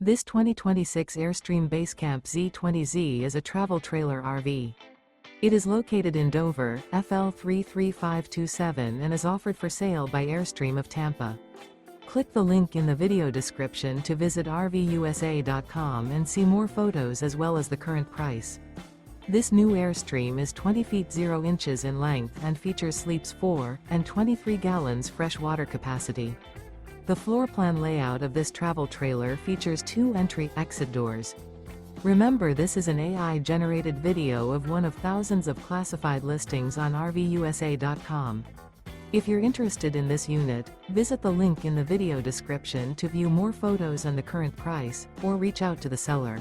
This 2026 Airstream Basecamp Xe is a travel trailer RV. It is located in Dover, FL 33527 and is offered for sale by Airstream of Tampa. Click the link in the video description to visit RVUSA.com and see more photos as well as the current price. This new Airstream is 20 feet 0 inches in length and features sleeps 4 and 23 gallons fresh water capacity. The floor plan layout of this travel trailer features 2 entry-exit doors. Remember, this is an AI-generated video of one of thousands of classified listings on RVUSA.com. If you're interested in this unit, visit the link in the video description to view more photos and the current price, or reach out to the seller.